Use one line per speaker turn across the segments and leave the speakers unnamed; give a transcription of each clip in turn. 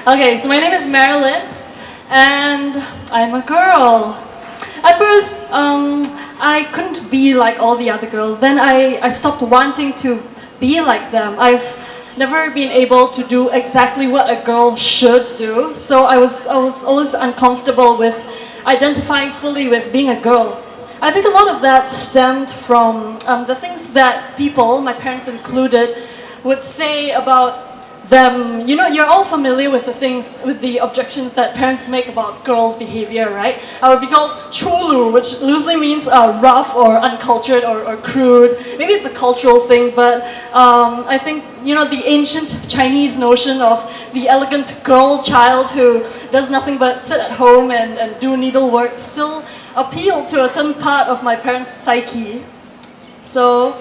Okay, so my name is Marylyn, and I'm a girl. At first, I couldn't be like all the other girls. Then I stopped wanting to be like them. I've never been able to do exactly what a girl should do, so I was always uncomfortable with identifying fully with being a girl. I think a lot of that stemmed from the things that people, my parents included, would say about them. You know, you're all familiar with the objections that parents make about girls' behavior, right? I would be called chulu, which loosely means rough or uncultured or crude. Maybe it's a cultural thing, but I think, you know, the ancient Chinese notion of the elegant girl child who does nothing but sit at home and do needlework still appealed to a certain part of my parents' psyche. So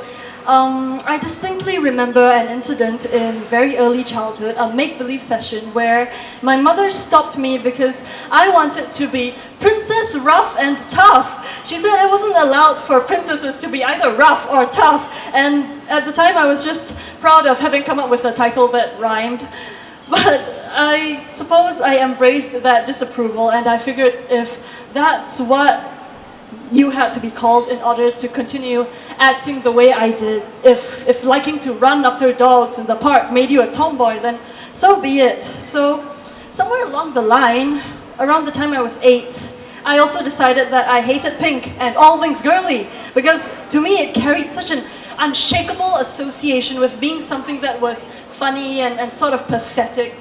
I distinctly remember an incident in very early childhood, a make-believe session where my mother stopped me because I wanted to be Princess Rough and Tough. She said it wasn't allowed for princesses to be either rough or tough, and at the time I was just proud of having come up with a title that rhymed. But I suppose I embraced that disapproval, and I figured if that's what you had to be called in order to continue acting the way I did, if liking to run after dogs in the park made you a tomboy, then so be it. So somewhere along the line, around the time I was 8, I also decided that I hated pink and all things girly, because to me it carried such an unshakable association with being something that was funny and sort of pathetic.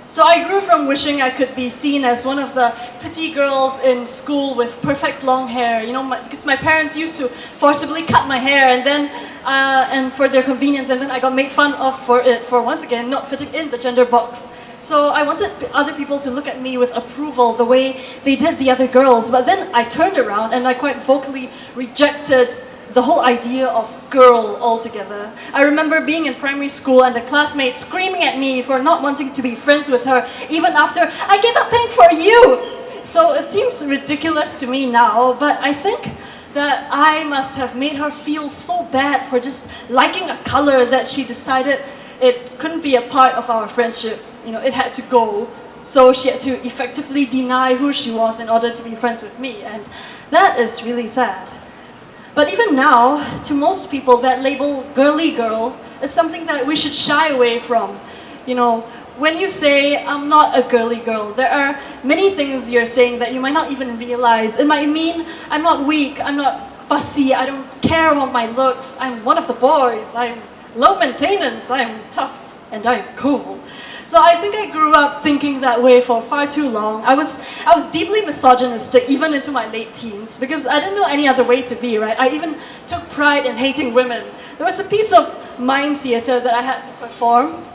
So I grew from wishing I could be seen as one of the pretty girls in school with perfect long hair, you know, because my parents used to forcibly cut my hair and then, and for their convenience, and then I got made fun of for it, for once again not fitting in the gender box. So I wanted other people to look at me with approval the way they did the other girls, but then I turned around and I quite vocally rejected the whole idea of girl altogether. I remember being in primary school and a classmate screaming at me for not wanting to be friends with her even after I gave up pink for you. So it seems ridiculous to me now, but I think that I must have made her feel so bad for just liking a color that she decided it couldn't be a part of our friendship. You know, it had to go. So she had to effectively deny who she was in order to be friends with me, and that is really sad. But even now, to most people, that label girly girl is something that we should shy away from. You know, when you say, I'm not a girly girl, there are many things you're saying that you might not even realize. It might mean I'm not weak, I'm not fussy, I don't care about my looks, I'm one of the boys, I'm low maintenance, I'm tough, and I'm cool. So I think I grew up thinking that way for far too long. I was deeply misogynistic even into my late teens because I didn't know any other way to be, right? I even took pride in hating women. There was a piece of mime theater that I had to perform.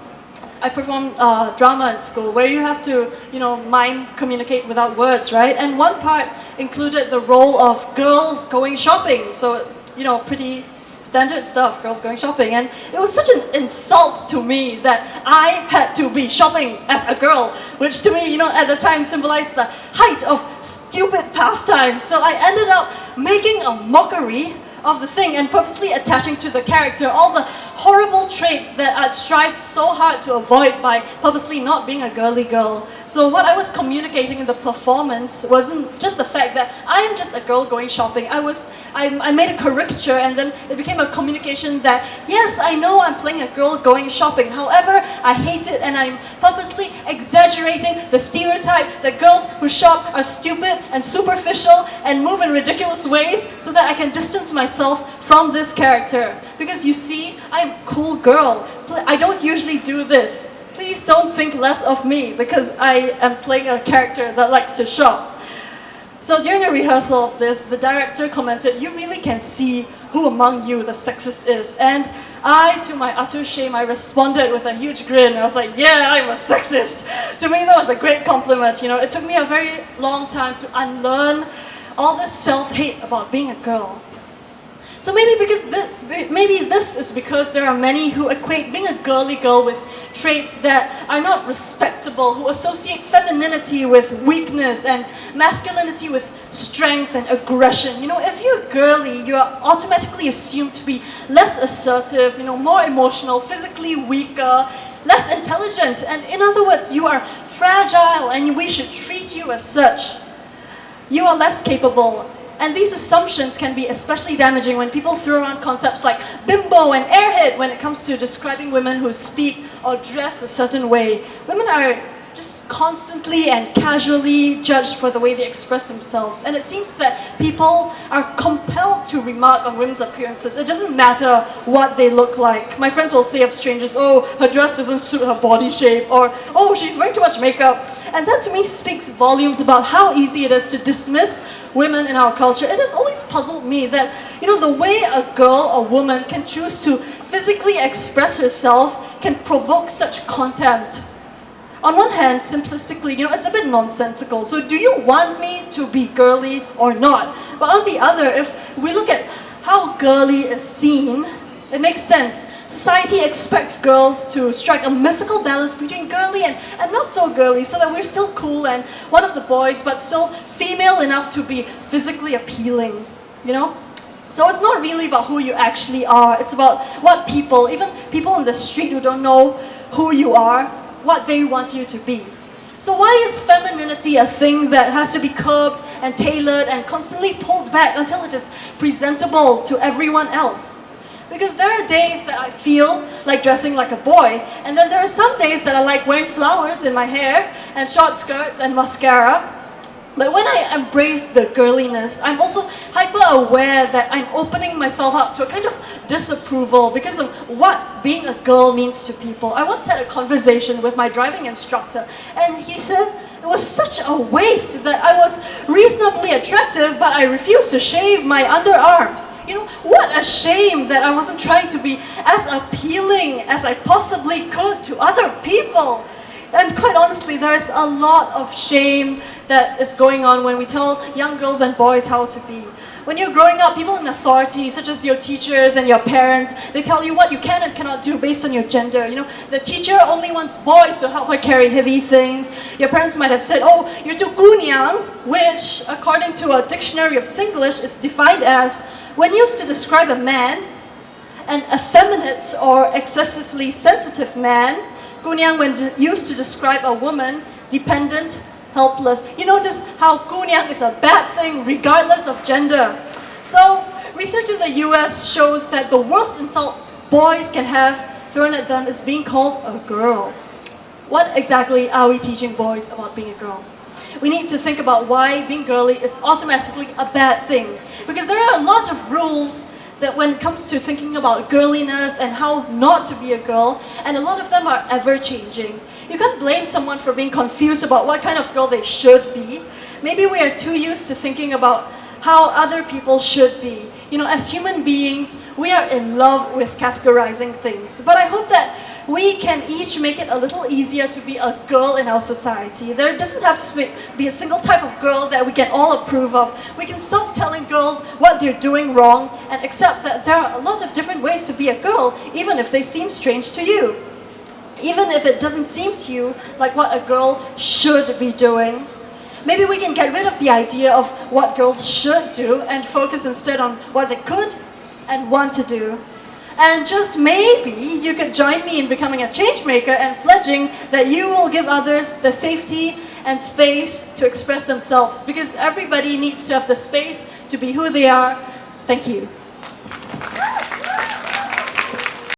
I performed drama in school where you have to, you know, mime communicate without words, right? And one part included the role of girls going shopping. So, you know, pretty standard stuff, girls going shopping, and it was such an insult to me that I had to be shopping as a girl, which to me, you know, at the time symbolized the height of stupid pastimes. So I ended up making a mockery of the thing and purposely attaching to the character all the horrible traits that I'd strived so hard to avoid by purposely not being a girly girl. So what I was communicating in the performance wasn't just the fact that I am just a girl going shopping. I made a caricature, and then it became a communication that, yes, I know I'm playing a girl going shopping. However, I hate it, and I'm purposely exaggerating the stereotype that girls who shop are stupid and superficial and move in ridiculous ways so that I can distance myself from this character. Because you see, I'm a cool girl. I don't usually do this. Please don't think less of me because I am playing a character that likes to shop. So during a rehearsal of this, the director commented, you really can see who among you the sexist is. And I, to my utter shame, I responded with a huge grin. I was like, yeah, I'm a sexist. To me, that was a great compliment. You know, it took me a very long time to unlearn all this self-hate about being a girl. So maybe this is because there are many who equate being a girly girl with traits that are not respectable, who associate femininity with weakness and masculinity with strength and aggression. You know, if you're girly, you're automatically assumed to be less assertive, you know, more emotional, physically weaker, less intelligent, and in other words, you are fragile and we should treat you as such. You are less capable. And these assumptions can be especially damaging when people throw around concepts like bimbo and airhead when it comes to describing women who speak or dress a certain way. Women are just constantly and casually judged for the way they express themselves. And it seems that people are compelled to remark on women's appearances. It doesn't matter what they look like. My friends will say of strangers, oh, her dress doesn't suit her body shape, or oh, she's wearing too much makeup. And that to me speaks volumes about how easy it is to dismiss women in our culture. It has always puzzled me that, the way a girl or woman can choose to physically express herself can provoke such contempt. On one hand, simplistically, it's a bit nonsensical. So do you want me to be girly or not? But on the other, if we look at how girly is seen, it makes sense. Society expects girls to strike a mythical balance between girly and not so girly, so that we're still cool and one of the boys, but still female enough to be physically appealing, So it's not really about who you actually are. It's about what people, even people on the street who don't know who you are, what they want you to be. So why is femininity a thing that has to be curbed and tailored and constantly pulled back until it is presentable to everyone else? Because there are days that I feel like dressing like a boy, and then there are some days that I like wearing flowers in my hair and short skirts and mascara. But when I embrace the girliness, I'm also hyper-aware that I'm opening myself up to a kind of disapproval because of what being a girl means to people. I once had a conversation with my driving instructor, and he said it was such a waste that I was reasonably attractive, but I refused to shave my underarms. What a shame that I wasn't trying to be as appealing as I possibly could to other people. And quite honestly, there's a lot of shame that is going on when we tell young girls and boys how to be. When you're growing up, people in authority, such as your teachers and your parents, they tell you what you can and cannot do based on your gender. The teacher only wants boys to help her carry heavy things. Your parents might have said, oh, you're too kunyang, which, according to a dictionary of Singlish, is defined as, when used to describe a man, an effeminate or excessively sensitive man. Kunyang, when used to describe a woman, dependent, helpless. You notice how kunyang is a bad thing regardless of gender. So, research in the US shows that the worst insult boys can have thrown at them is being called a girl. What exactly are we teaching boys about being a girl? We need to think about why being girly is automatically a bad thing. Because there are a lot of rules that when it comes to thinking about girliness and how not to be a girl, and a lot of them are ever-changing. You can't blame someone for being confused about what kind of girl they should be. Maybe we are too used to thinking about how other people should be. As human beings, we are in love with categorizing things. But I hope that we can each make it a little easier to be a girl in our society. There doesn't have to be a single type of girl that we can all approve of. We can stop telling girls what they're doing wrong and accept that there are a lot of different ways to be a girl, even if they seem strange to you. Even if it doesn't seem to you like what a girl should be doing. Maybe we can get rid of the idea of what girls should do and focus instead on what they could and want to do. And just maybe you could join me in becoming a change maker and pledging that you will give others the safety and space to express themselves, because everybody needs to have the space to be who they are. Thank you.